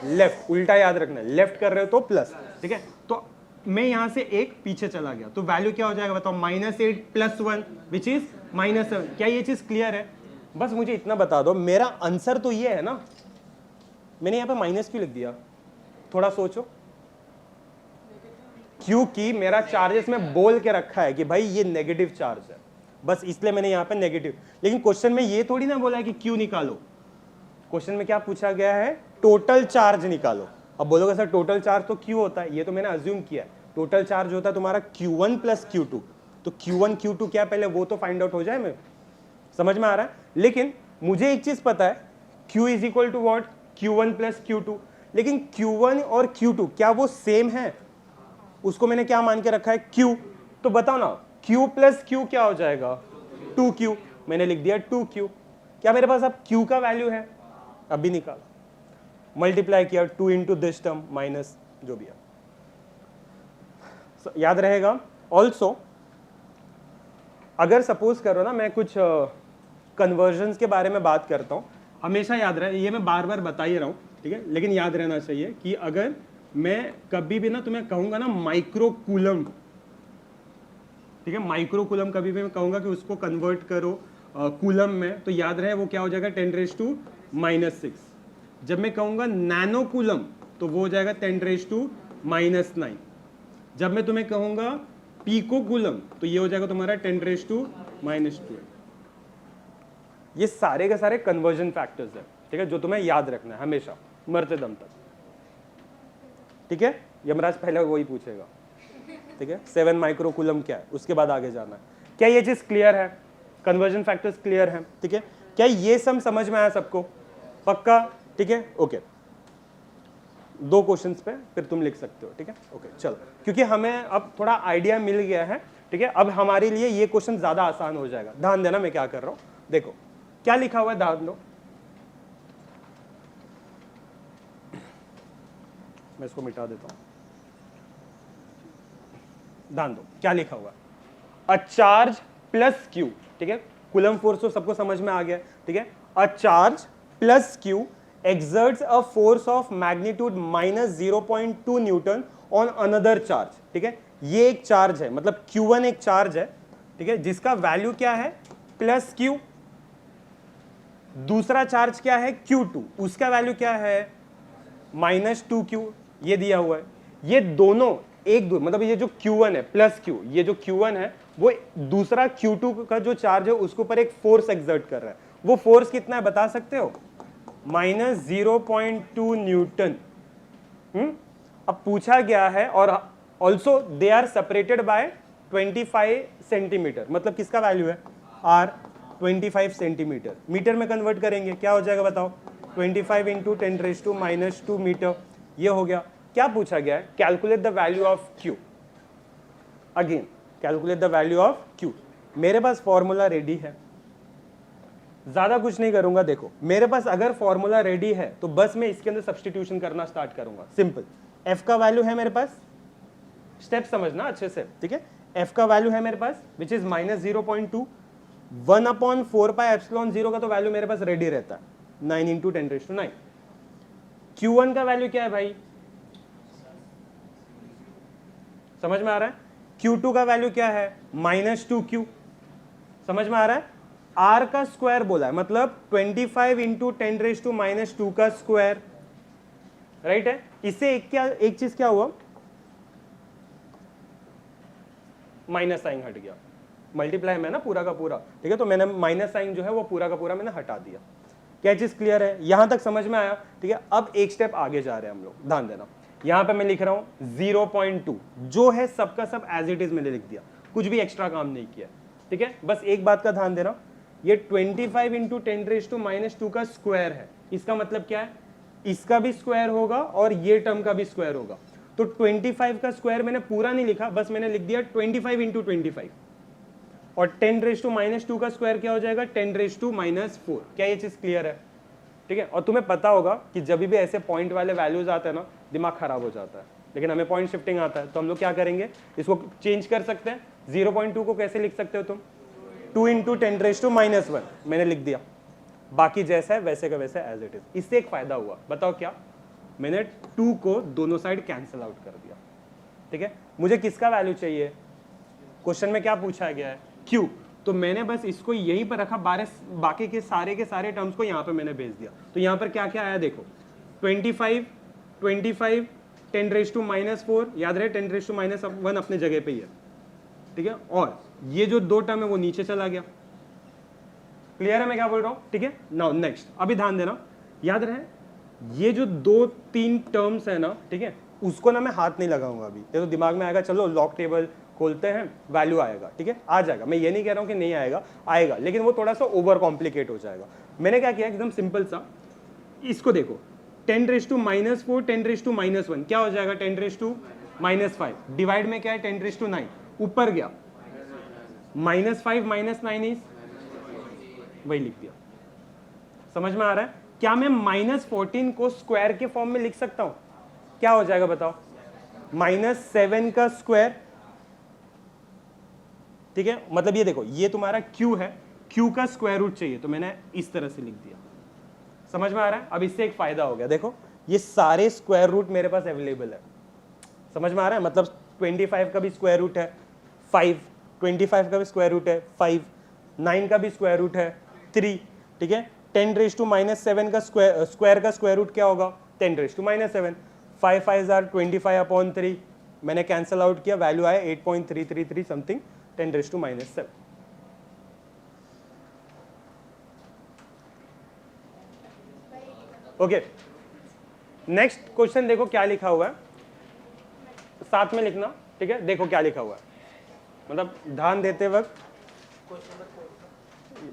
लेफ्ट, उल्टा याद रखना है, लेफ्ट कर रहे हो तो प्लस, ठीक है। तो मैं यहां से एक पीछे चला गया तो वैल्यू क्या हो जाएगा बताओ, -8 + 1 विच इज -7। क्या ये चीज क्लियर है? बस मुझे इतना बता दो, मेरा आंसर तो ये है ना, मैंने यहाँ पे माइनस क्यों लिख दिया, थोड़ा सोचो। क्योंकि मेरा चार्जेस में बोल के रखा है कि भाई ये नेगेटिव चार्ज है, बस इसलिए मैंने यहाँ पे नेगेटिव। लेकिन क्वेश्चन में ये थोड़ी ना बोला है कि क्यू निकालो, क्वेश्चन में क्या पूछा गया है, टोटल चार्ज निकालो। अब बोलोगे सर टोटल चार्ज तो क्यू होता है, ये तो मैंने अज्यूम किया है, टोटल चार्ज होता है तुम्हारा Q1 + Q2। तो Q1 Q2 क्या पहले वो तो फाइंड आउट हो जाए, मैं समझ में आ रहा है। लेकिन मुझे एक चीज पता है, Q is equal to what, Q1 + Q2। लेकिन Q1 और Q2 क्या वो सेम है? उसको मैंने क्या मान के रखा है, Q। तो बताओ ना, Q + Q क्या हो जाएगा, 2Q। मैंने लिख दिया 2Q। क्या मेरे पास अब Q का वैल्यू है? अभी निकाल, मल्टीप्लाई किया 2 इंटू दिस टर्म माइनस जो भी है, याद रहेगा। ऑल्सो अगर सपोज करो ना मैं कुछ कन्वर्जन्स के बारे में बात करता हूँ, हमेशा याद रहे, ये मैं बार बार बता ही रहा हूँ, ठीक है, लेकिन याद रहना चाहिए कि अगर मैं कभी भी ना तुम्हें कहूंगा ना माइक्रो कूलम, ठीक है, माइक्रो कूलम कभी भी मैं कहूंगा कि उसको कन्वर्ट करो कूलम में, तो याद रहे वो क्या हो जाएगा, 10⁻⁻⁶। जब मैं कहूंगा नैनो कूलम तो वो हो जाएगा 10⁻⁹। जब मैं तुम्हें कहूंगा पीको कूलम तो ये हो जाएगा तुम्हारा 10⁻²। ये सारे के सारे कन्वर्जन फैक्टर्स है, ठीक है, जो तुम्हें याद रखना है हमेशा मरते दम तक, ठीक है। यमराज पहले वही पूछेगा, ठीक है, 7 माइक्रो कूलम क्या है, उसके बाद आगे जाना है। क्या ये चीज क्लियर है, कन्वर्जन फैक्टर्स क्लियर है, ठीक है। क्या ये सब समझ में आया सबको, पक्का, ठीक है, ओके। 2 क्वेश्चंस पे फिर तुम लिख सकते हो, ठीक है, ओके चलो, क्योंकि हमें अब थोड़ा आइडिया मिल गया है, ठीक है। अब हमारे लिए ये क्वेश्चन ज्यादा आसान हो जाएगा। ध्यान देना मैं क्या कर रहा हूं, देखो क्या लिखा हुआ है, ध्यान दो, मैं इसको मिटा देता हूं, ध्यान दो क्या लिखा हुआ है, अ चार्ज प्लस क्यू, ठीक है, कूलम फोर्स तो सबको समझ में आ गया, ठीक है। A charge plus Q exerts a force of magnitude -0.2 Newton on another charge, ठीक है। ये एक चार्ज है, मतलब Q1 एक चार्ज है, ठीक है, जिसका वैल्यू क्या है, प्लस Q। दूसरा चार्ज क्या है, Q2, उसका वैल्यू क्या है, -2Q। ये दिया हुआ है, ये दोनों एक दूर, मतलब ये जो Q1 है प्लस Q, ये जो Q1 है वो दूसरा Q2 का जो चार्ज है उसके ऊपर एक फोर्स एक्सर्ट कर रहा है। वो फोर्स कितना है बता सकते हो, -0.2 न्यूटन। अब पूछा गया है, और also they are separated by 25 centimetre, मतलब किसका वैल्यू है, आर 25 सेंटीमीटर। मीटर में कन्वर्ट करेंगे क्या हो जाएगा बताओ, 25 इंटू 10⁻² मीटर, ये हो गया। क्या पूछा गया है, calculate the value of Q. Again calculate the value of Q. मेरे पास फॉर्मूला रेडी है, ज्यादा कुछ नहीं करूंगा। देखो मेरे पास अगर फॉर्मूला रेडी है तो बस मैं इसके अंदर सब्स्टिट्यूशन करना स्टार्ट करूंगा, सिंपल। एफ का वैल्यू है मेरे पास, स्टेप समझना अच्छे से, ठीक है। एफ का वैल्यू है मेरे पास विच इज -0.2, 1/4πε0 का तो वैल्यू मेरे पास रेडी रहता है, 9 इंटू 10⁻⁹। Q1 का वैल्यू क्या है भाई, समझ में आ रहा है। Q2 का वैल्यू क्या है, -2Q, समझ में आ रहा है। R का स्क्वायर बोला है, मतलब 25 इंटू 10⁻² का स्क्वायर, राइट है। इससे एक चीज क्या हुआ, माइनस साइन हट गया, मल्टीप्लाई में ना पूरा का पूरा, ठीक है, तो मैंने माइनस साइन जो है वो पूरा का पूरा मैंने हटा दिया। क्या चीज क्लियर है, यहां तक समझ में आया, ठीक है। अब एक स्टेप आगे जा रहे हैं हम लोग, ध्यान देना। यहां पे मैं लिख रहा हूं 0.2, जो है सबका सब एज इट इज मैंने लिख दिया, कुछ भी एक्स्ट्रा काम नहीं किया, ठीक है। बस एक बात का ध्यान देना, ये 25 इंटू 10⁻² का स्क्वायर है, इसका मतलब क्या है, इसका भी स्क्वायर होगा और ये टर्म का भी स्क्वायर होगा। तो 25 का स्क्वायर मैंने पूरा नहीं लिखा, बस मैंने लिख दिया 25 इंटू 25, और 10⁻² का स्क्वायर क्या हो जाएगा, 10⁻⁻⁴। क्या ये चीज क्लियर है, ठीक है। और तुम्हें पता होगा कि जब भी ऐसे पॉइंट वाले वैल्यूज आते हैं ना, दिमाग खराब हो जाता है, लेकिन हमें पॉइंट शिफ्टिंग आता है, तो हम लोग क्या करेंगे, इसको चेंज कर सकते हैं। 0.2 को कैसे लिख सकते हो तुम, 2 इंटू 10⁻⁻1 मैंने लिख दिया, बाकी जैसा है वैसे का वैसे एज इट इज। इससे एक फायदा हुआ, बताओ क्या, मैंने 2 को दोनों साइड कैंसिल आउट कर दिया, ठीक है। मुझे किसका वैल्यू चाहिए, क्वेश्चन में क्या पूछा गया है, Q, तो मैंने बस इसको यहीं पर रखा, बाकी के सारे टर्म्स को यहाँ पे मैंने भेज दिया। तो यहाँ पर क्या क्या आया देखो, 25 25 10⁻⁻4, याद रहे 10⁻⁻1 अपने जगह पे ही है, ठीक है। और ये जो 2 टर्म है वो नीचे चला गया। क्लियर है मैं क्या बोल रहा हूँ, ठीक है। नाउ नेक्स्ट, अभी ध्यान देना, याद रहे ये जो 2-3 टर्म्स है ना, ठीक है, उसको ना मैं हाथ नहीं लगाऊंगा अभी, ये तो दिमाग में आएगा, चलो लॉग टेबल खोलते हैं, वैल्यू आएगा, ठीक है, आ जाएगा। मैं ये नहीं कह रहा हूँ कि नहीं आएगा, आएगा, लेकिन वो थोड़ा सा ओवर कॉम्प्लिकेट हो जाएगा। मैंने क्या किया, एकदम सिंपल सा, इसको देखो 10⁻⁻4 10⁻⁻1 क्या हो जाएगा, 10⁻⁻5 डिवाइड में क्या है 10⁻9, ऊपर गया -5 -9 इज वही लिख दिया। समझ में आ रहा है, क्या मैं -14 को स्क्वायर के फॉर्म में लिख सकता हूं, क्या हो जाएगा बताओ, -7 का स्क्वायर, ठीक है। मतलब ये देखो, ये तुम्हारा Q है, Q का स्क्वायर रूट चाहिए, तो मैंने इस तरह से लिख दिया। समझ में आ रहा है, अब इससे एक फायदा हो गया, देखो ये सारे स्क्वायर रूट मेरे पास अवेलेबल है। समझ में आ रहा है, मतलब 25 का भी स्क्वायर रूट है 5, 25 का भी स्क्वायर रूट है 5, 9 का भी स्क्वायर रूट है 3, ठीक है। 10⁻⁻7 का स्क्वायर का स्क्वायर रूट क्या होगा, 10⁻⁻7, 5 5 आर 25/3, मैंने कैंसिल आउट किया, वैल्यू आया 8.333 समथिंग 10⁻⁻7। ओके, नेक्स्ट क्वेश्चन देखो क्या लिखा हुआ है, साथ में लिखना, ठीक है। देखो क्या लिखा हुआ है, मतलब ध्यान देते वक्त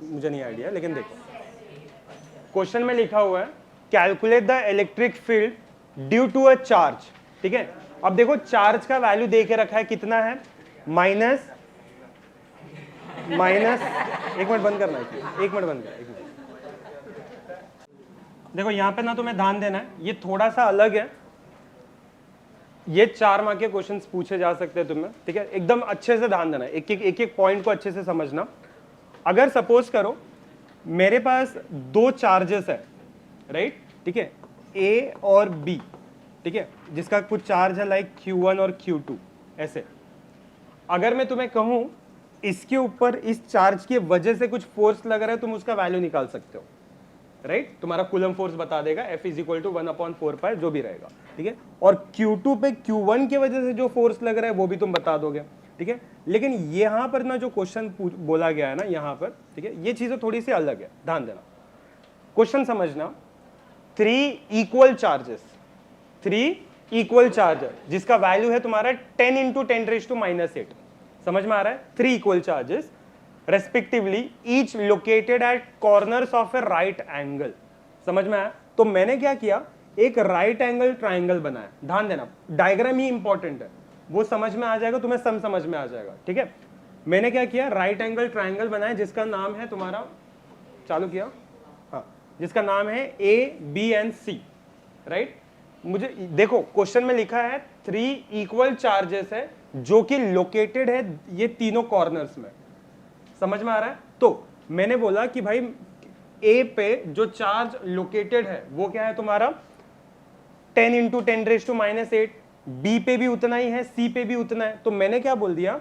मुझे नहीं आइडिया, लेकिन देखो क्वेश्चन में लिखा हुआ है calculate the electric field due to a charge, ठीक है। अब देखो चार्ज का वैल्यू दे के रखा है, कितना है, माइनस, एक मिनट बंद करना है, एक मिनट बंद करना, एक मिनट। देखो यहाँ पे ना तुम्हें ध्यान देना है, ये थोड़ा सा अलग है, ये 4 मार्क के क्वेश्चंस पूछे जा सकते हैं तुम्हें, ठीक है। एकदम अच्छे से ध्यान देना है, एक एक पॉइंट को अच्छे से समझना। अगर सपोज करो मेरे पास 2 चार्जेस है, राइट, ठीक है, A और B, ठीक है, जिसका कुछ चार्ज है लाइक Q1 और Q2 ऐसे। अगर मैं तुम्हें कहूं इसके ऊपर इस चार्ज की वजह से कुछ फोर्स लग रहा है, तुम उसका वैल्यू निकाल सकते हो, राइट। तुम्हारा कूलम फोर्स बता देगा, F = 1/4π जो भी रहेगा, ठीक है। और Q2 पे Q1 की वजह से जो फोर्स लग रहा है वो भी तुम बता दोगे, ठीक है। लेकिन यहां पर ना जो क्वेश्चन बोला गया है ना यहां पर, ठीक है, ये चीजें थोड़ी सी अलग है, ध्यान देना, क्वेश्चन समझना। 3 इक्वल चार्जेस, 3 इक्वल चार्जर जिसका वैल्यू है तुम्हारा 10 × 10⁻⁻8, समझ में आ रहा है, 3 equal charges respectively each located at corners of a right angle, समझ में आया। तो मैंने क्या किया, एक राइट एंगल ट्राइंगल बनाया, ध्यान देना डायग्राम ही इंपॉर्टेंट है, वो समझ में आ जाएगा तुम्हें, समझ में आ जाएगा, ठीक है। मैंने क्या किया, राइट एंगल ट्राइंगल बनाया जिसका नाम है तुम्हारा, चालू किया, हाँ, जिसका नाम है A, B and C, right. मुझे देखो क्वेश्चन में लिखा है 3 इक्वल चार्जेस है जो कि लोकेटेड है ये तीनों कॉर्नर्स में, समझ में आ रहा है। तो मैंने बोला कि भाई A पे जो चार्ज लोकेटेड है वो क्या है तुम्हारा 10 × 10⁻⁸, B पे भी उतना ही है, C पे भी उतना है। तो मैंने क्या बोल दिया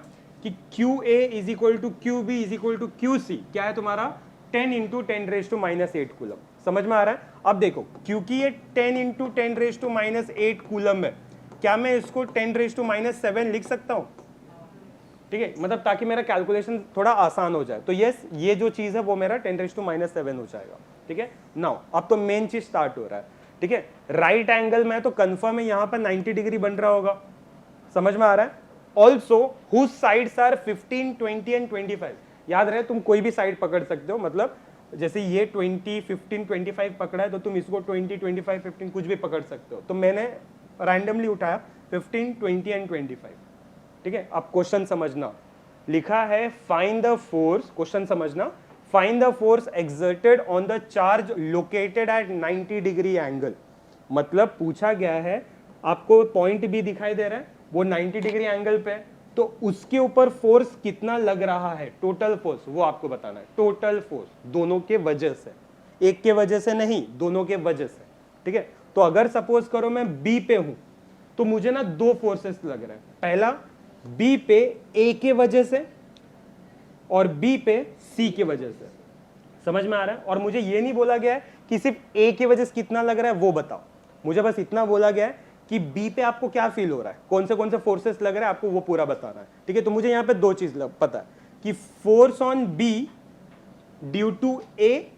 कि QA = QB = QC क्या है तुम्हारा 10 × 10⁻⁸ कूलम, समझ में आ रहा है। अब देखो क्योंकि ये 10 × 10⁻⁸ कूलम है, क्या मैं इसको 10⁻7 लिख सकता हूं, ठीक है, मतलब ताकि मेरा कैलकुलेशन थोड़ा आसान हो जाए। तो यस, ये जो चीज है वो मेरा 10⁻7 हो जाएगा, ठीक है। नाउ अब तो मेन चीज स्टार्ट हो रहा है, ठीक है। राइट एंगल में तो कंफर्म है यहां पर 90 डिग्री बन रहा होगा, समझ में आ रहा है। Also whose sides are 15, 20 and 25, याद रहे तुम कोई भी साइड पकड़ सकते हो, मतलब जैसे ये 20, 15, 25 पकड़ा है तो तुम इसको 20, 25, 15 कुछ भी पकड़ सकते हो। तो मैंने रैंडमली उठाया 15, 20 एंड 25, ठीक है। अब क्वेश्चन समझना, लिखा है फाइंड द फोर्स, क्वेश्चन समझना, find the force exerted on the charge located at 90 degree angle. मतलब पूछा गया है, आपको पॉइंट भी दिखाई दे रहा है, वो 90 डिग्री एंगल पे, तो उसके ऊपर फोर्स कितना लग रहा है, टोटल फोर्स वो आपको बताना है, टोटल फोर्स दोनों के वजह से, एक के वजह से नहीं, दोनों के वजह से, ठीक है। तो अगर सपोज करो मैं बी पे हूं तो मुझे ना दो फोर्सेस लग रहे हैं, पहला बी पे ए के वजह से और बी पे सी के वजह से। समझ में आ रहा है? और मुझे ये नहीं बोला गया है कि सिर्फ ए की वजह से कितना लग रहा है वो बताओ, मुझे बस इतना बोला गया है कि बी पे आपको क्या फील हो रहा है, कौन से फोर्सेस लग रहे हैं आपको वो पूरा बताना है। ठीक है, तो मुझे यहां पे दो चीज पता है कि force on B due to A,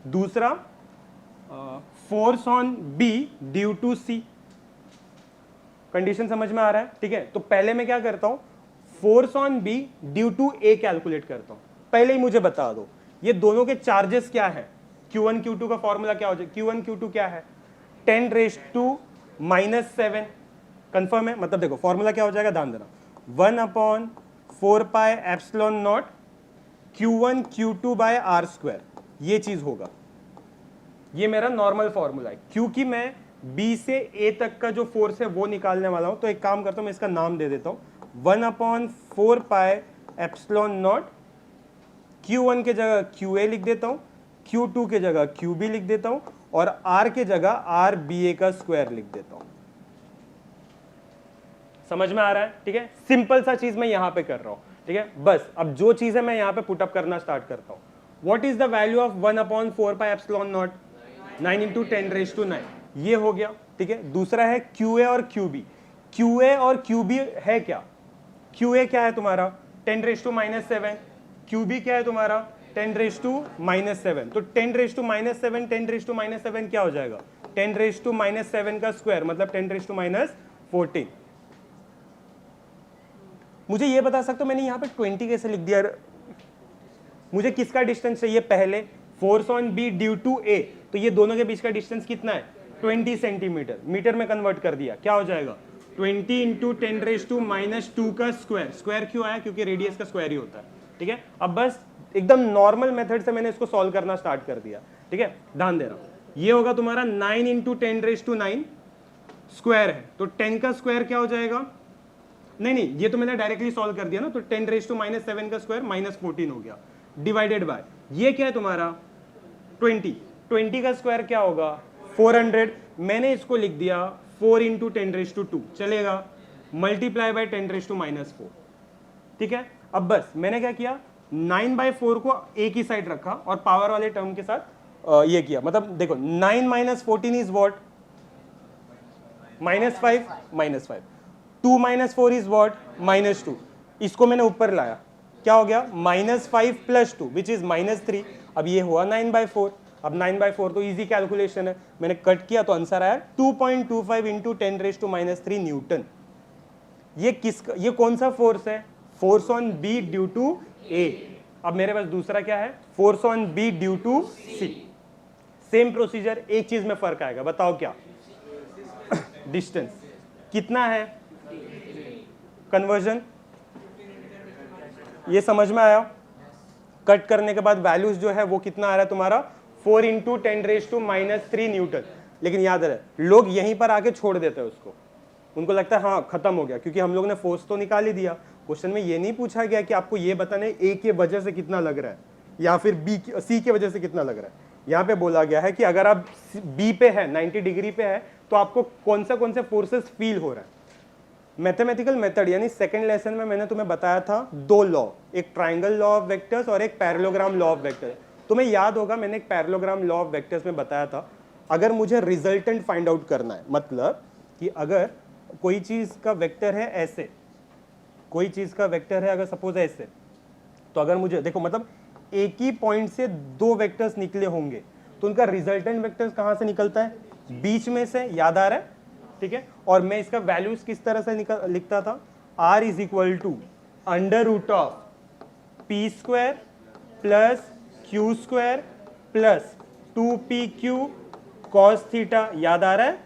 दूसरा force on B due to C. Condition समझ में आ रहा है? ठीक है, तो पहले मैं क्या करता हूं, force on B due to A calculate करता हूं। पहले ही मुझे बता दो ये दोनों के चार्जेस क्या है, Q1 Q2 का फॉर्मूला क्या हो जाएगा, Q1 Q2 क्या है 10⁻⁻⁷ कंफर्म है? मतलब देखो फॉर्मूला क्या हो जाएगा, ध्यान देना, 1/4πε0 Q1 Q2 bye are square, ये चीज होगा। ये मेरा नॉर्मल फॉर्मूला है, क्योंकि मैं B से A तक का जो फोर्स है वो निकालने वाला हूं, तो एक काम करता हूं मैं इसका नाम दे देता हूं 1/4πε0 Q1 के जगह QA लिख देता हूं, Q2 के जगह QB लिख देता हूं और R के जगह RBA का स्क्वायर लिख देता हूं। समझ में आ रहा है? ठीक है, सिंपल सा चीज मैं यहां पे कर रहा हूं। ठीक है, बस अब जो चीज है मैं यहां पे पुटअप करना स्टार्ट करता हूं। What is the value of 1/4πε0? 9 × 10⁻⁹ ये हो गया। ठीक है, दूसरा है QA और QB। QA और QB है क्या, QA क्या है तुम्हारा 10⁻⁻⁷, QB क्या है तुम्हारा 10⁻⁻⁷। तो 10⁻⁻⁷, 10⁻⁻7 क्या हो जाएगा 10⁻⁻7 का स्क्वायर, मतलब 10⁻14। मुझे ये बता सकते हो मैंने यहाँ पे 20 कैसे लिख दिया? मुझे किसका डिस्टेंस चाहिए पहले, force on B due to A, तो ये दोनों के बीच का डिस्टेंस कितना है 20 सेंटीमीटर, मीटर में कन्वर्ट कर दिया, क्या हो जाएगा 20 × 10⁻2 का स्क्वायर। स्क्वायर क्यों आया, क्योंकि रेडियस का स्क्वायर ही होता है। ठीक है, अब बस एकदम नॉर्मल मेथड से मैंने इसको सॉल्व करना स्टार्ट कर दिया। ठीक है, ध्यान देना, ये होगा तुम्हारा 9 × 10⁻9 स्क्वायर है, तो 10 का स्क्वायर क्या हो जाएगा, नहीं ये तो मैंने डायरेक्टली सॉल्व कर दिया ना, तो 10⁻⁻7 का स्क्वायर -14 हो गया, डिवाइडेड बाय ये क्या है तुम्हारा 20 का स्क्वायर क्या होगा 400, मैंने इसको लिख दिया 4 × 10⁻2 चलेगा, मल्टीप्लाई बाय 10⁻⁻4। ठीक है, अब बस मैंने क्या किया 9/4 को एक ही साइड रखा और पावर वाले टर्म के साथ ये किया, मतलब देखो 9 - 14 इज व्हाट -5, 2 - 4 इज व्हाट -2, इसको मैंने ऊपर लाया, क्या हो गया -5 + 2 विच इज -3। अब ये हुआ 9/4, अब 9/4 तो इजी कैलकुलेशन है, मैंने कट किया तो आंसर आया 2.25 × 10⁻³ न्यूटन। ये किसका, ये कौन सा फोर्स है, force on B due to A. अब मेरे पास दूसरा क्या है, force on B due to C. Same procedure, एक चीज में फर्क आएगा, बताओ क्या डिस्टेंस कितना है, कन्वर्जन ये समझ में आया? कट करने के बाद वैल्यूज जो है वो कितना आ रहा है तुम्हारा 4 × 10⁻³ न्यूटन। लेकिन याद रहे लोग यहीं पर आके छोड़ देते हैं उसको, उनको लगता है हाँ खत्म हो गया, क्योंकि हम लोग ने फोर्स तो निकाल ही दिया। क्वेश्चन में ये नहीं पूछा गया कि आपको ये बताना है ए के वजह से कितना लग रहा है या फिर सी के वजह से कितना लग रहा है। यहाँ पे बोला गया है कि अगर आप बी पे है 90 डिग्री पे है तो आपको कौन से फोर्सेस फील हो रहा है। मैथमेटिकल मेथड यानी सेकंड लेसन में मैंने तुम्हें बताया था दो लॉ, एक ट्राइंगल लॉ ऑफ वेक्टर्स और एक पैरेललोग्राम लॉ ऑफ वेक्टर्स। तुम्हें याद होगा मैंने एक पैरेललोग्राम लॉ ऑफ वेक्टर्स में बताया था, अगर मुझे रिजल्टेंट फाइंड आउट करना है, मतलब कि अगर कोई चीज का वेक्टर है ऐसे, कोई चीज का वेक्टर है अगर सपोज ऐसे, तो अगर मुझे देखो मतलब एक ही पॉइंट से दो वेक्टर्स निकले होंगे तो उनका रिजल्टेंट वेक्टर्स कहां से निकलता है, बीच में से, याद आ रहा है? ठीक है, और मैं इसका वैल्यूज किस तरह से लिखता था, r = √√p² + q² + 2pq cos theta, याद आ रहा है?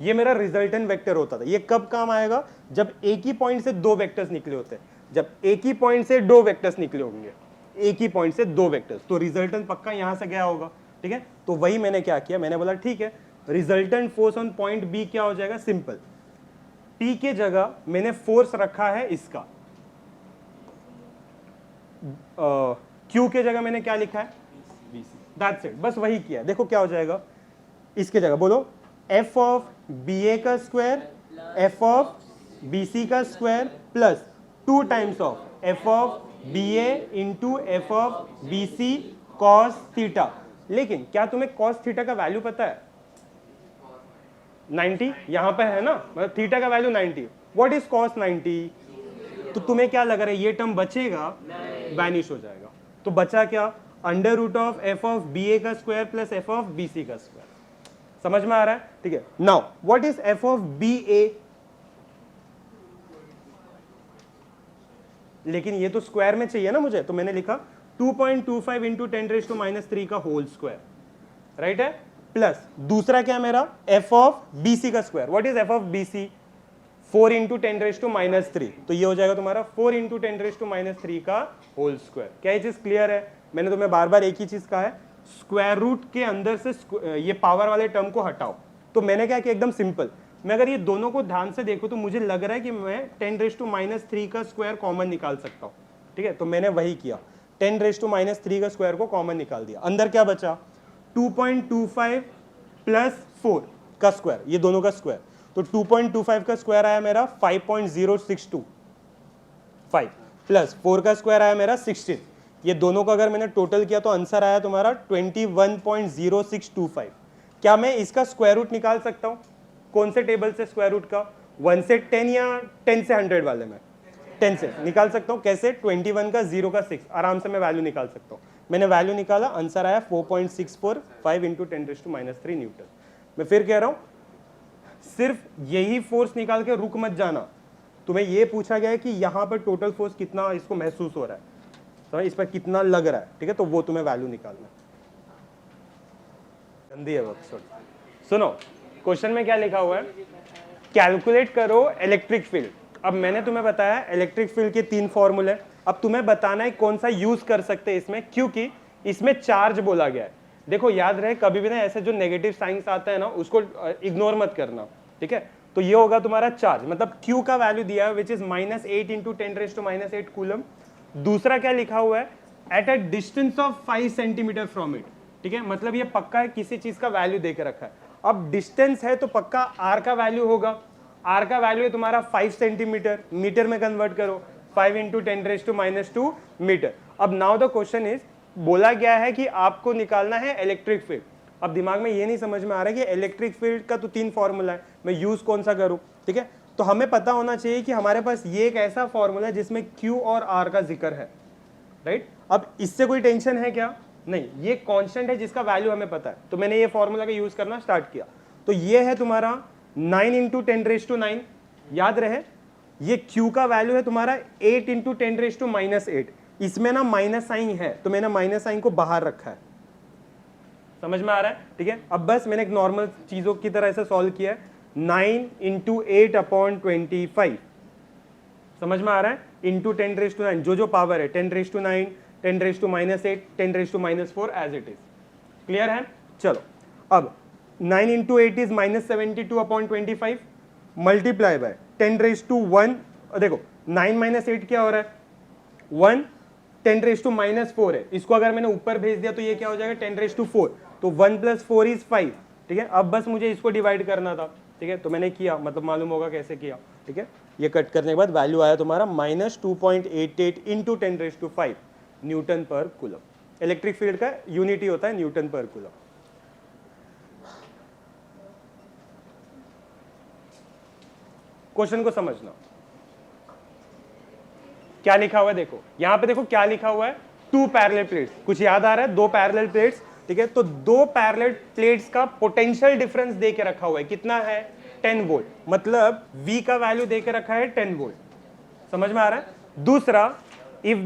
ये मेरा रिजल्टेंट वेक्टर होता था। ये कब काम आएगा, जब एक ही पॉइंट से दो वेक्टर्स निकले होते हैं, जब एक ही पॉइंट से दो वेक्टर्स निकले होंगे, एक ही पॉइंट से दो वेक्टर्स, तो रिजल्टेंट पक्का यहां से गया होगा। ठीक है, तो वही मैंने क्या किया, मैंने बोला ठीक है resultant force on point B क्या हो जाएगा, सिंपल, P के जगह मैंने फोर्स रखा है इसका, Q के जगह मैंने क्या लिखा है, दैट्स इट, बस वही किया। देखो क्या हो जाएगा, इसके जगह बोलो एफ ऑफ बी ए का square F of B C का square plus 2 times of F of B A into F of B C cos theta. लेकिन क्या तुम्हें कॉस थीटा का वैल्यू पता है? 90 यहां पे है ना, मतलब थीटा का वैल्यू 90। What is cos 90? तो तुम्हें क्या लग रहा है, ये टर्म बचेगा, वैनिश हो जाएगा। तो बचा क्या? Under root of F of B A का square plus F of B C का स्क्वायर। समझ में आ रहा है? ठीक है। Now what is F of B A? लेकिन ये तो स्क्वायर में चाहिए ना मुझे, तो मैंने लिखा 2.25 इंटू 10⁻³ का होल स्क्वायर, राइट है, प्लस दूसरा क्या मेरा एफ ऑफ बी सी का square. What is F of B C? 4 into 10⁻³ तो ये हो जाएगा तुम्हारा 4 इंटू 10⁻³ का होल स्क्वायर। क्या ये चीज क्लियर है? मैंने तुम्हें बार बार एक ही चीज कहा है, स्क्वायर रूट के अंदर से ये पावर वाले टर्म को हटाओ। तो मैंने क्या किया, एकदम सिंपल, मैं अगर ये दोनों को ध्यान से देखूं तो मुझे लग रहा है कि मैं 10⁻³ का स्क्वायर कॉमन निकाल सकता हूं। ठीक है, तो मैंने वही किया, 10⁻³ का स्क्वायर को कॉमन निकाल दिया। अंदर क्या बचा? 2.25 प्लस 4 का स्क्वायर, ये दोनों का स्क्वायर, तो 2.25 का स्क्वायर आया मेरा 5.062 5 प्लस 4 का स्क्वायर आया मेरा 16। ये दोनों का अगर मैंने टोटल किया तो आंसर आया तुम्हारा 21.0625। क्या मैं इसका स्क्वायर रूट निकाल सकता हूं? कौन से टेबल से स्क्वायर रूट का? 1 से 10 या 10 से 100 वाले में? 10 से निकाल सकता हूं। कैसे? 21 का 0 का 6, आराम से मैं वैल्यू निकाल सकता हूं। मैंने वैल्यू निकाला, आंसर आया 4.645 इंटू 10⁻³ न्यूटन। मैं फिर कह रहा हूं, सिर्फ यही फोर्स निकाल के रुक मत जाना। तुम्हें यह पूछा गया है कि यहां पर टोटल फोर्स कितना इसको महसूस हो रहा है, तो इस पर कितना लग रहा है, ठीक है, तो वो तुम्हें वैल्यू निकालना है। गंदी है वर्कशॉप। सुनो, क्वेश्चन में क्या लिखा हुआ है, कैलकुलेट करो इलेक्ट्रिक फील्ड। अब मैंने तुम्हें बताया इलेक्ट्रिक फील्ड के 3 फॉर्मूले, अब तुम्हें बताना है कौन सा यूज कर सकते हैं इसमें, क्योंकि इसमें चार्ज बोला गया है। देखो याद रहे, कभी भी ना ऐसे जो नेगेटिव साइंस आता है ना उसको इग्नोर मत करना, ठीक है। तो ये होगा तुम्हारा चार्ज, मतलब Q का वैल्यू दिया है विच इज -8 इंटू 10⁻⁸ कूलम। दूसरा क्या लिखा हुआ है, at a distance of 5 centimetre from it, ठीक है, मतलब ये पक्का है किसी चीज का वैल्यू देकर रखा है। अब डिस्टेंस है तो पक्का R का वैल्यू होगा, R का वैल्यू है तुम्हारा 5 सेंटीमीटर, मीटर में कन्वर्ट करो, 5 इंटू 10⁻² मीटर। अब नाउ द क्वेश्चन इज, बोला गया है कि आपको निकालना है इलेक्ट्रिक फील्ड। अब दिमाग में ये नहीं समझ में आ रहा है कि इलेक्ट्रिक फील्ड का तो 3 फॉर्मूला है, मैं यूज कौन सा करूं, ठीक है। तो हमें पता होना चाहिए कि हमारे पास ये एक ऐसा फॉर्मूला है जिसमें Q और R का जिक्र है, राइट। अब इससे कोई टेंशन है क्या? नहीं, ये कांस्टेंट है जिसका वैल्यू हमें पता है, तो मैंने ये फॉर्मूला का यूज करना स्टार्ट किया। तो ये है तुम्हारा 9 इंटू 10⁻⁹, याद रहे ये Q का वैल्यू है तुम्हारा 8 इंटू 10⁻⁸। इसमें ना माइनस साइन है, तो मैंने माइनस साइन को बाहर रखा है। समझ में आ रहा है? ठीक है। अब बस मैंने एक नॉर्मल चीजों की तरह ऐसे सॉल्व किया है, 9 इंटू 8/25, समझ में आ रहा है, इंटू 10⁻⁹, जो पावर है 10⁻⁹, 10⁻⁻8, 10⁻⁴ एज इट इज। क्लियर है? चलो, अब 9 इंटू 8 इज -72/25 मल्टीप्लाई बाय 10⁻1। देखो 9 - 8 क्या हो रहा है, 1, 10⁻⁻4 है, इसको अगर मैंने ऊपर भेज दिया तो ये क्या हो जाएगा 10⁻4, तो 1 + 4 इज 5, ठीक है। अब बस मुझे इसको डिवाइड करना था, ठीक है, तो मैंने किया, मतलब मालूम होगा कैसे किया, ठीक है। ये कट करने के बाद वैल्यू आया तुम्हारा -2.88 इंटू 10⁵ न्यूटन पर कूलम। इलेक्ट्रिक फील्ड का यूनिट ही होता है न्यूटन पर कूलम। क्वेश्चन को समझना, क्या लिखा हुआ है देखो, यहां पे देखो क्या लिखा हुआ है, 2 पैरेलल प्लेट्स। कुछ याद आ रहा है? 2 पैरेलल प्लेट्स, ठीक है। तो 2 पैरेलल प्लेट्स का पोटेंशियल डिफरेंस दे के रखा हुआ है, कितना है 10 वोल्ट, मतलब V का वैल्यू दे के रखा है 10 वोल्ट। समझ में आ रहा है? दूसरा, if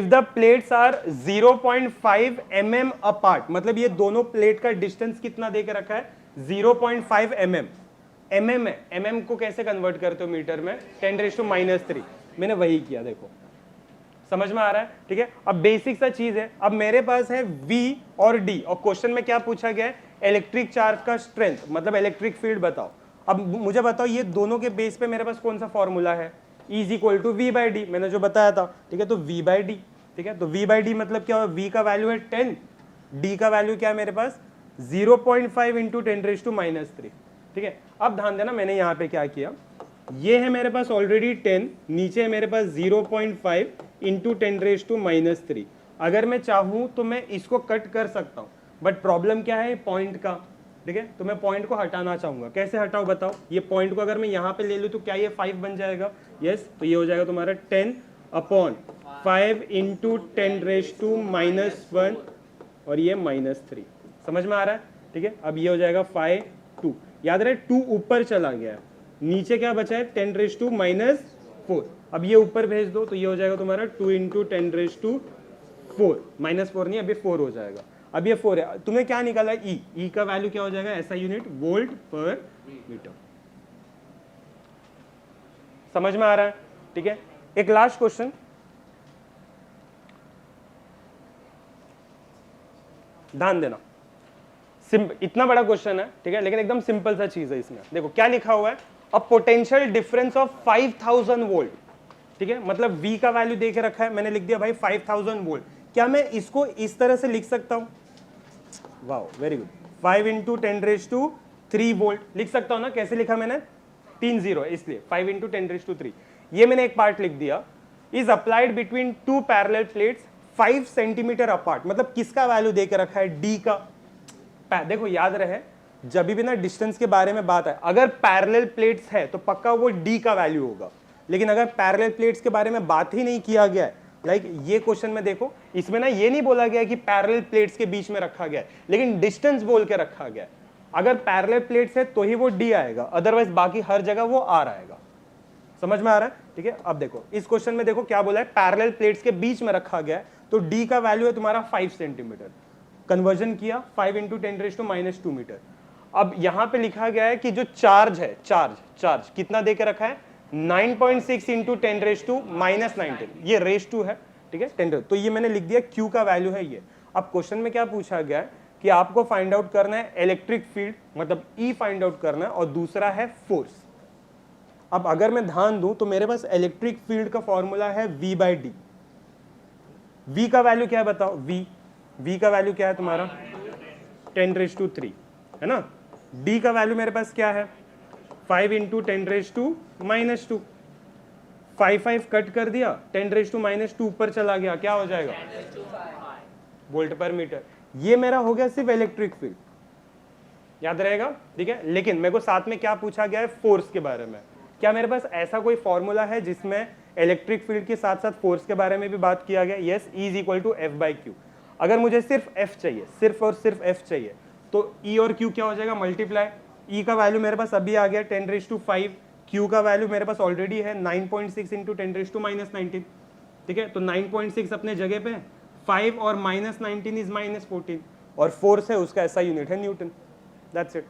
the plates are 0.5 mm apart, मतलब ये दोनों प्लेट का डिस्टेंस कितना दे के रखा है 0.5 mm। mm है, mm को कैसे कन्वर्ट करते हो मीटर में, 10⁻⁻3, मैंने वही किया, देखो समझ में आ रहा है, ठीक है। अब बेसिक सा चीज है, अब मेरे पास है V और D, और क्वेश्चन में क्या पूछा गया है, इलेक्ट्रिक चार्ज का स्ट्रेंथ, मतलब इलेक्ट्रिक फील्ड बताओ। अब मुझे बताओ ये दोनों के बेस पे मेरे पास कौन सा फॉर्मूला है, E = V/D, मैंने जो बताया था, ठीक है। तो V/D, ठीक है, तो V/D मतलब क्या होगा, V का वैल्यू है 10, D का वैल्यू क्या है मेरे पास 0.5 इंटू 10⁻⁻3। ठीक है, अब ध्यान देना मैंने यहाँ पे क्या किया, ये है मेरे पास ऑलरेडी 10, नीचे है मेरे पास 0.5 इंटू 10⁻⁻3। अगर मैं चाहूँ तो मैं इसको कट कर सकता हूँ, बट प्रॉब्लम क्या है पॉइंट का। ठीक है, तो मैं पॉइंट को हटाना चाहूंगा, कैसे हटाऊं बताओ। ये पॉइंट को अगर मैं यहाँ पे ले लूँ तो क्या ये 5 बन जाएगा? यस, तो ये हो जाएगा तुम्हारा 10/5 इंटू 10⁻⁻1 और ये -3। समझ में आ रहा है? ठीक है, अब ये हो जाएगा 5 2। याद रहे 2 ऊपर चला गया है, नीचे क्या बचा है 10⁻⁻4। अब ये ऊपर भेज दो तो ये हो जाएगा तुम्हारा 2 इंटू 10⁻⁴, -4 नहीं अभी 4 हो जाएगा। अब ये 4 है, तुम्हें क्या निकाला ई का वैल्यू क्या हो जाएगा ऐसा यूनिट, वोल्ट पर मीटर। समझ में आ रहा है? ठीक है, एक लास्ट क्वेश्चन, ध्यान देना, इतना बड़ा क्वेश्चन है ठीक है, लेकिन एकदम सिंपल सा चीज है। इसमें देखो क्या लिखा हुआ है, a potential difference of 5000 volt. ठीक है, मतलब V का वैल्यू दे के रखा है, मैंने लिख दिया भाई 5000 वोल्ट। क्या मैं इसको इस तरह से लिख सकता हूं? Wow, very good. 5 into 10⁻³ volt लिख सकता हूं ना? कैसे लिखा मैंने? 3 0 इसलिए 5 इंटू 10⁻³ ये मैंने एक पार्ट लिख दिया। Is applied between 2 parallel plates 5 centimetre apart. मतलब किसका वैल्यू दे के रखा है? डी का। देखो याद रहे जब भी ना डिस्टेंस के बारे में बात है, अगर पैरेलल प्लेट्स है तो पक्का वो डी का वैल्यू होगा। लेकिन अगर पैरेलल प्लेट्स के बारे में बात ही नहीं किया गया है, लाइक ये क्वेश्चन में देखो, इसमें ना ये नहीं बोला गया कि पैरेलल प्लेट्स के बीच में रखा गया है, लेकिन डिस्टेंस बोल के रखा गया है। अगर पैरेलल प्लेट्स है तो ही वो डी आएगा, अदरवाइज बाकी हर जगह वो आर आएगा। समझ में आ रहा है? ठीक है, अब देखो इस क्वेश्चन में देखो क्या बोला है, पैरेलल प्लेट्स के बीच में रखा गया है, तो डी का वैल्यू है तुम्हारा 5 सेंटीमीटर। कन्वर्जन किया 5 इंटू 10⁻² मीटर। अब यहां पे लिखा गया है कि जो चार्ज है, चार्ज कितना दे के रखा है? 9.6 इंटू 10⁻⁻19। ये रेस टू है, ठीक है 10। तो ये मैंने लिख दिया Q का वैल्यू है ये। अब क्वेश्चन में क्या पूछा गया है कि आपको फाइंड आउट करना है इलेक्ट्रिक फील्ड, मतलब E फाइंड आउट करना है, और दूसरा है फोर्स। अब अगर मैं ध्यान दूं तो मेरे पास इलेक्ट्रिक फील्ड का फॉर्मूला है V/d। V का वैल्यू क्या है बताओ? V का वैल्यू क्या है तुम्हारा? 10⁻³ है ना। D का वैल्यू मेरे पास क्या है? 5 इंटू 10⁻²। 5 कट कर दिया, 10⁻² ऊपर चला गया, क्या हो जाएगा? वोल्ट पर मीटर। ये मेरा हो गया सिर्फ इलेक्ट्रिक फील्ड, याद रहेगा? ठीक है, लेकिन मेरे को साथ में क्या पूछा गया है? फोर्स के बारे में। क्या मेरे पास ऐसा कोई फॉर्मूला है जिसमें इलेक्ट्रिक फील्ड के साथ साथ फोर्स के बारे में भी बात किया गया? Yes, E is equal to F/Q। अगर मुझे सिर्फ F चाहिए, सिर्फ और सिर्फ F चाहिए, तो E और Q क्या हो जाएगा? मल्टीप्लाई। E का वैल्यू मेरे पास अभी आ गया 10⁻5, Q का वैल्यू मेरे पास ऑलरेडी है 9.6 इंटू 10⁻⁻19। ठीक है, तो 9.6 अपने जगह पे, 5 और -19 इज -14, और फोर्स है उसका ऐसा यूनिट है न्यूटन। That's it.